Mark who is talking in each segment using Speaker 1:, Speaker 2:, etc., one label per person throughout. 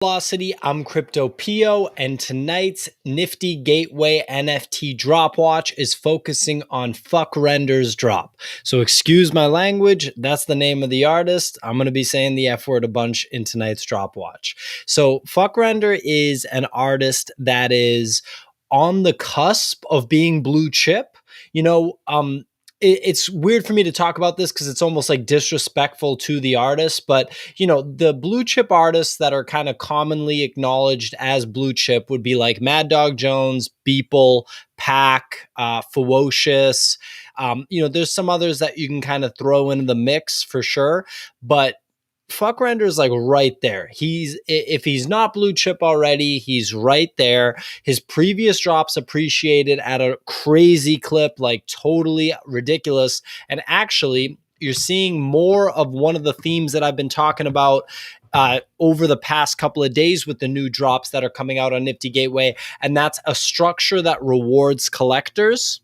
Speaker 1: Velocity, I'm Crypto Pio, and tonight's Nifty Gateway NFT drop watch is focusing on Fvckrenders drop. So excuse my language, that's the name of the artist. I'm going to be saying the F word a bunch in tonight's drop watch. So Fvckrender is an artist that is on the cusp of being blue chip. It's weird for me to talk about this because it's almost like disrespectful to the artist, but the blue chip artists that are kind of commonly acknowledged as blue chip would be like Mad Dog Jones, Beeple, Pack, Ferocious. There's some others that you can kind of throw into the mix for sure, but Fvckrender is like right there. If he's not blue chip already, he's right there. His previous drops appreciated at a crazy clip, like totally ridiculous. And actually, you're seeing more of one of the themes that I've been talking about over the past couple of days with the new drops that are coming out on Nifty Gateway. And that's a structure that rewards collectors.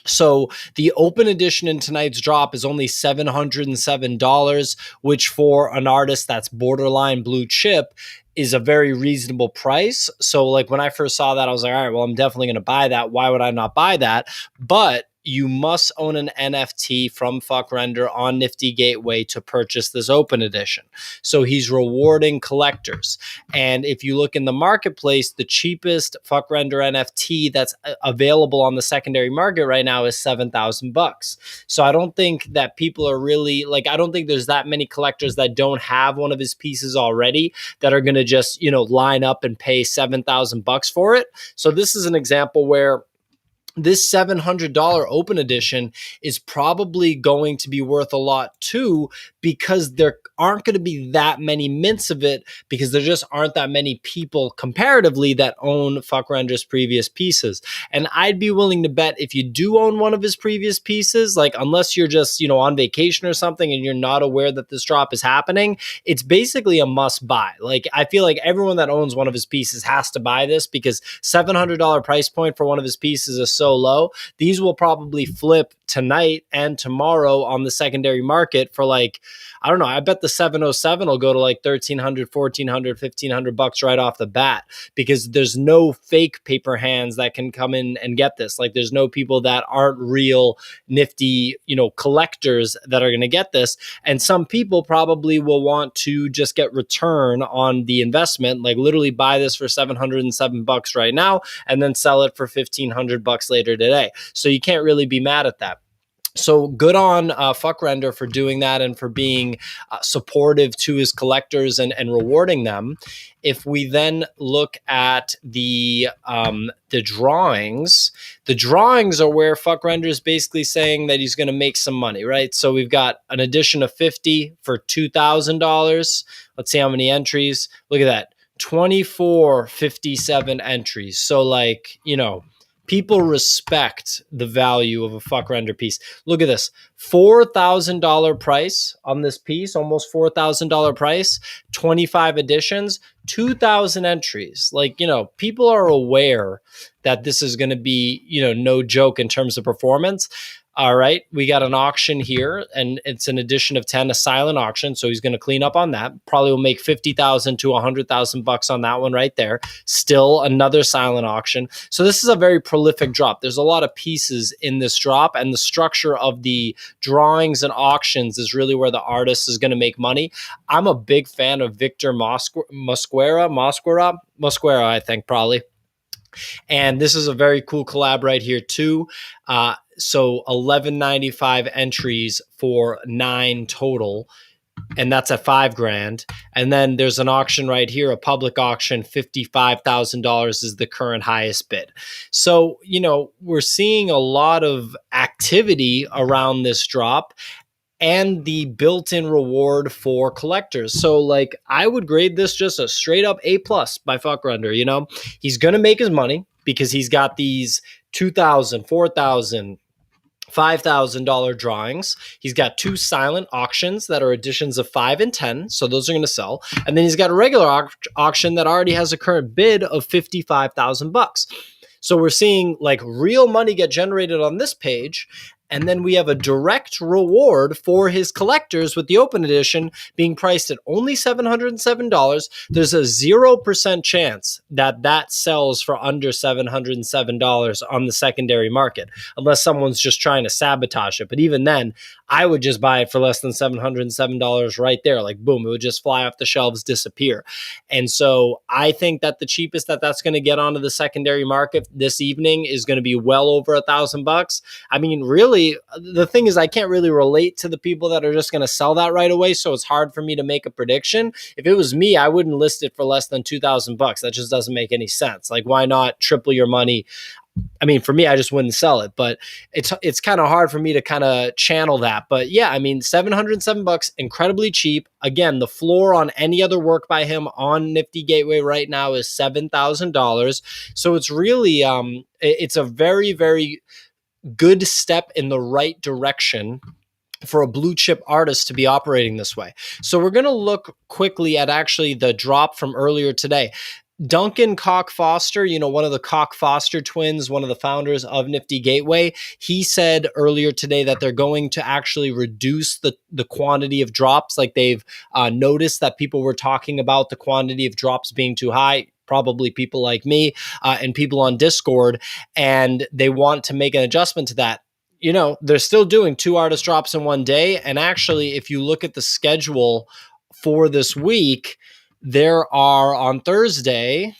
Speaker 1: So the open edition in tonight's drop is only $707, which for an artist that's borderline blue chip is a very reasonable price. So like when I first saw that, I was like, all right, well, I'm definitely going to buy that. Why would I not buy that? But you must own an NFT from Fvckrender on Nifty Gateway to purchase this open edition. So he's rewarding collectors. And if you look in the marketplace, the cheapest Fvckrender NFT that's available on the secondary market right now is $7,000. So I don't think that people are really I don't think there's that many collectors that don't have one of his pieces already that are going to just, line up and pay $7,000 for it. So this is an example where this $700 open edition is probably going to be worth a lot too, because there aren't going to be that many mints of it, because there just aren't that many people comparatively that own Fvckrender's previous pieces. And I'd be willing to bet if you do own one of his previous pieces, like unless you're just, on vacation or something and you're not aware that this drop is happening, it's basically a must buy. Like I feel like everyone that owns one of his pieces has to buy this, because $700 price point for one of his pieces is so low. These will probably flip tonight and tomorrow on the secondary market for I don't know, I bet the 707 will go to like $1,300, $1,400, $1,500 right off the bat, because there's no fake paper hands that can come in and get this. Like there's no people that aren't real nifty, collectors that are going to get this. And some people probably will want to just get return on the investment, like literally buy this for $707 right now and then sell it for $1,500 later today. So you can't really be mad at that. So good on Fvckrender for doing that and for being supportive to his collectors and rewarding them. If we then look at the drawings are where Fvckrender is basically saying that he's going to make some money, right? So we've got an edition of 50 for $2,000. Let's see how many entries. Look at that, 2457 entries. So people respect the value of a Fvckrender piece. Look at this, $4,000 price on this piece, almost $4,000 price, 25 editions, 2,000 entries. People are aware that this is going to be, no joke in terms of performance. All right, we got an auction here, and it's an edition of 10, a silent auction. So he's going to clean up on that. Probably will make $50,000 to $100,000 on that one right there. Still another silent auction. So this is a very prolific drop. There's a lot of pieces in this drop, and the structure of the drawings and auctions is really where the artist is going to make money. I'm a big fan of Victor Mosquera, I think probably. And this is a very cool collab right here too. So 1195 entries for 9 total, and that's at $5,000. And then there's an auction right here, a public auction, $55,000 is the current highest bid. So, we're seeing a lot of activity around this drop and the built-in reward for collectors. So I would grade this just a straight up A+ by Fvckrender. He's going to make his money because he's got these $2,000, $4,000, $5,000 drawings. He's got 2 silent auctions that are editions of 5 and 10. So those are going to sell. And then he's got a regular auction that already has a current bid of $55,000. So we're seeing real money get generated on this page. And then we have a direct reward for his collectors with the open edition being priced at only $707. There's a 0% chance that that sells for under $707 on the secondary market, unless someone's just trying to sabotage it. But even then, I would just buy it for less than $707 right there. Like, boom, it would just fly off the shelves, disappear. And so I think that the cheapest that that's going to get onto the secondary market this evening is going to be well over $1,000. I mean, really, the thing is, I can't really relate to the people that are just going to sell that right away. So it's hard for me to make a prediction. If it was me, I wouldn't list it for less than $2,000. That just doesn't make any sense. Like, why not triple your money? I mean, for me, I just wouldn't sell it, but it's kind of hard for me to kind of channel that. But yeah, I mean, $707, incredibly cheap. Again, the floor on any other work by him on Nifty Gateway right now is $7,000. So it's really, it's a very, very good step in the right direction for a blue chip artist to be operating this way. So we're going to look quickly at actually the drop from earlier today. Duncan Koch-Foster, one of the Koch-Foster twins, one of the founders of Nifty Gateway, he said earlier today that they're going to actually reduce the quantity of drops. Like, they've noticed that people were talking about the quantity of drops being too high, probably people like me and people on Discord, and they want to make an adjustment to that. They're still doing 2 artist drops in one day. And actually, if you look at the schedule for this week, there are on Thursday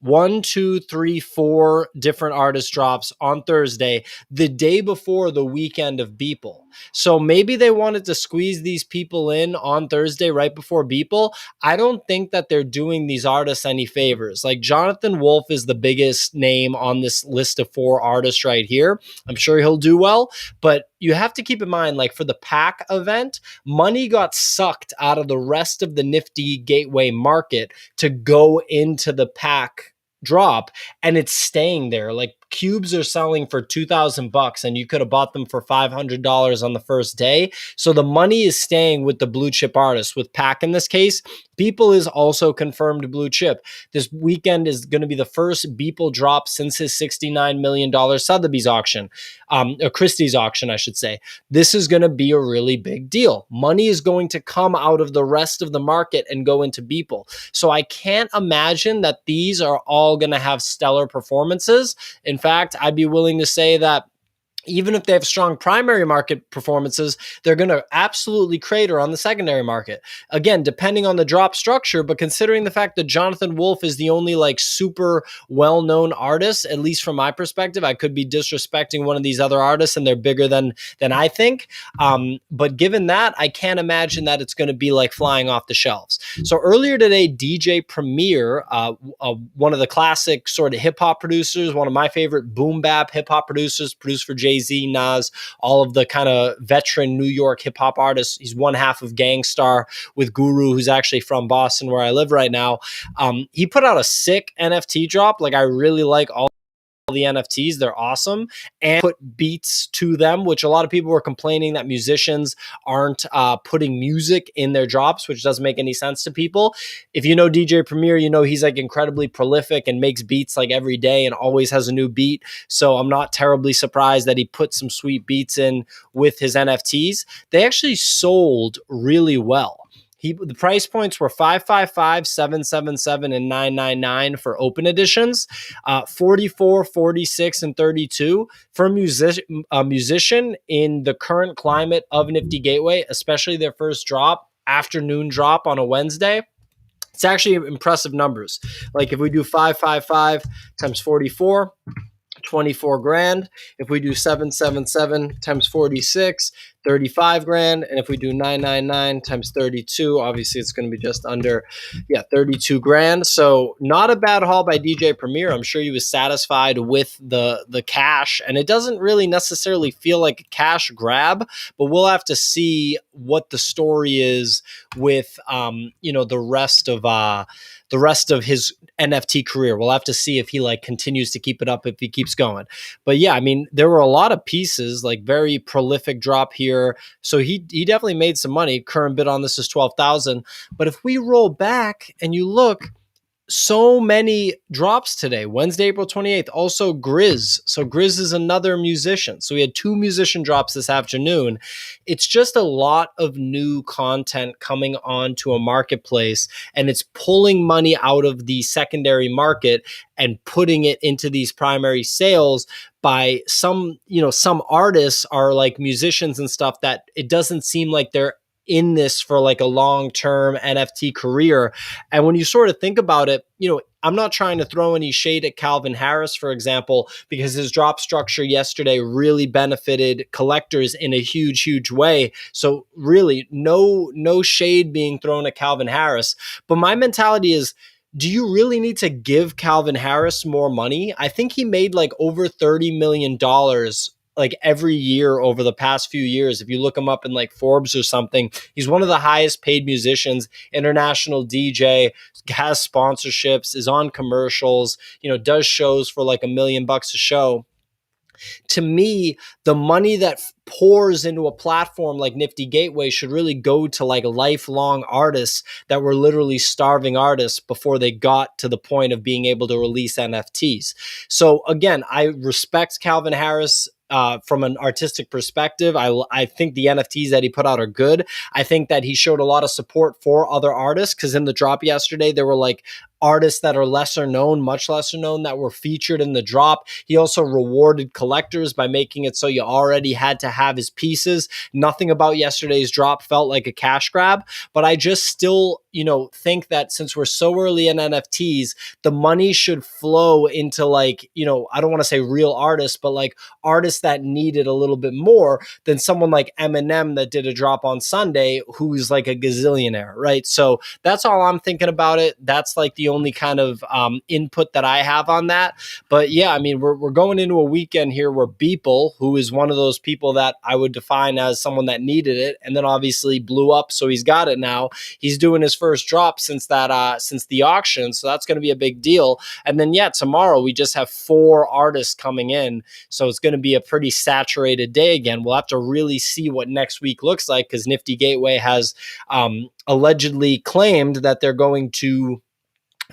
Speaker 1: 1, 2, 3, 4 different artist drops on Thursday, the day before the weekend of Beeple. So maybe they wanted to squeeze these people in on Thursday right before Beeple. I don't think that they're doing these artists any favors. Like, Jonathan Wolf is the biggest name on this list of 4 artists right here. I'm sure he'll do well, but you have to keep in mind, like, for the pack event, money got sucked out of the rest of the Nifty Gateway market to go into the pack drop, and it's staying there. Like, cubes are selling for $2,000 and you could have bought them for $500 on the first day. So the money is staying with the blue chip artists. With pack in this case, Beeple is also confirmed blue chip. This weekend is going to be the first Beeple drop since his $69 million Sotheby's auction, or Christie's auction, I should say. This is going to be a really big deal. Money is going to come out of the rest of the market and go into Beeple. So I can't imagine that these are all going to have stellar performances. In fact, I'd be willing to say that even if they have strong primary market performances, they're going to absolutely crater on the secondary market. Again, depending on the drop structure, but considering the fact that Jonathan Wolf is the only like super well-known artist, at least from my perspective, I could be disrespecting one of these other artists and they're bigger than I think. But given that, I can't imagine that it's going to be like flying off the shelves. So earlier today, DJ Premier, one of the classic sort of hip hop producers, one of my favorite boom bap hip hop producers, produced for Jay-Z, Nas, all of the kind of veteran New York hip hop artists. He's one half of Gangstar with Guru, who's actually from Boston, where I live right now. He put out a sick NFT drop. Like, I really like all the NFTs. They're awesome, and put beats to them, which a lot of people were complaining that musicians aren't putting music in their drops, which doesn't make any sense to people. If you know DJ Premier, you know he's like incredibly prolific and makes beats like every day and always has a new beat. So I'm not terribly surprised that he put some sweet beats in with his NFTs. They actually sold really well. The price points were $555, $777, and $999 for open editions, 44, 46, and 32 for a musician in the current climate of Nifty Gateway, especially their first drop, afternoon drop on a Wednesday. It's actually impressive numbers. Like, if we do 555 times 44, 24 grand. If we do 777 times 46, 35 grand. And if we do 999 times 32, obviously it's going to be just under 32 grand. So not a bad haul by DJ Premier. I'm sure he was satisfied with the cash, and it doesn't really necessarily feel like a cash grab, but we'll have to see what the story is with the rest of his NFT career. We'll have to see if he like continues to keep it up, if he keeps going. But yeah, I mean, there were a lot of pieces, like very prolific drop here. So he definitely made some money. Current bid on this is 12,000. But if we roll back and you look, so many drops today. Wednesday, April 28th. Also, Grizz. So, Grizz is another musician. So, we had 2 musician drops this afternoon. It's just a lot of new content coming onto a marketplace, and it's pulling money out of the secondary market and putting it into these primary sales by some artists are like musicians and stuff that it doesn't seem like they're in this for like a long-term NFT career. And when you sort of think about it, I'm not trying to throw any shade at Calvin Harris, for example, because his drop structure yesterday really benefited collectors in a huge, huge way. So really no shade being thrown at Calvin Harris. But my mentality is, do you really need to give Calvin Harris more money? I think he made like over $30 million like every year over the past few years. If you look him up in like Forbes or something, he's one of the highest paid musicians, international DJ, has sponsorships, is on commercials, does shows for like $1 million a show. To me, the money that pours into a platform like Nifty Gateway should really go to like lifelong artists that were literally starving artists before they got to the point of being able to release NFTs. So again, I respect Calvin Harris from an artistic perspective. I think the NFTs that he put out are good. I think that he showed a lot of support for other artists, because in the drop yesterday, there were like artists that are lesser known, much lesser known, that were featured in the drop. He also rewarded collectors by making it so you already had to have his pieces. Nothing about yesterday's drop felt like a cash grab, but I just still, think that since we're so early in NFTs, the money should flow into like, I don't want to say real artists, but like artists that need it a little bit more than someone like Eminem that did a drop on Sunday, who's like a gazillionaire, right? So that's all I'm thinking about it. That's like the only kind of input that I have on that. But yeah, I mean, we're going into a weekend here where Beeple, who is one of those people that I would define as someone that needed it, and then obviously blew up, so he's got it now. He's doing his first drop since the auction, so that's going to be a big deal. And then yeah, tomorrow we just have 4 artists coming in, so it's going to be a pretty saturated day again. We'll have to really see what next week looks like, because Nifty Gateway has allegedly claimed that they're going to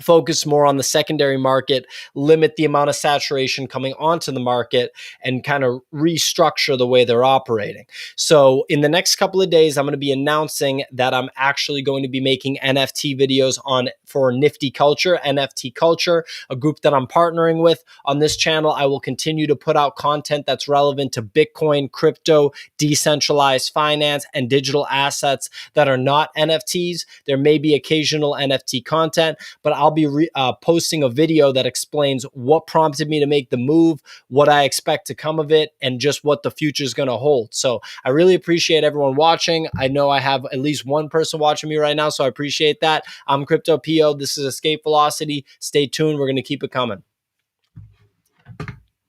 Speaker 1: focus more on the secondary market, limit the amount of saturation coming onto the market, and kind of restructure the way they're operating. So in the next couple of days, I'm going to be announcing that I'm actually going to be making NFT videos for Nifty Culture, NFT Culture, a group that I'm partnering with. On this channel, I will continue to put out content that's relevant to Bitcoin, crypto, decentralized finance, and digital assets that are not NFTs. There may be occasional NFT content, but I'll be posting a video that explains what prompted me to make the move, what I expect to come of it, and just what the future is going to hold. So I really appreciate everyone watching. I know I have at least one person watching me right now, so I appreciate that. I'm Crypto Pio. This is Escape Velocity. Stay tuned. We're going to keep it coming.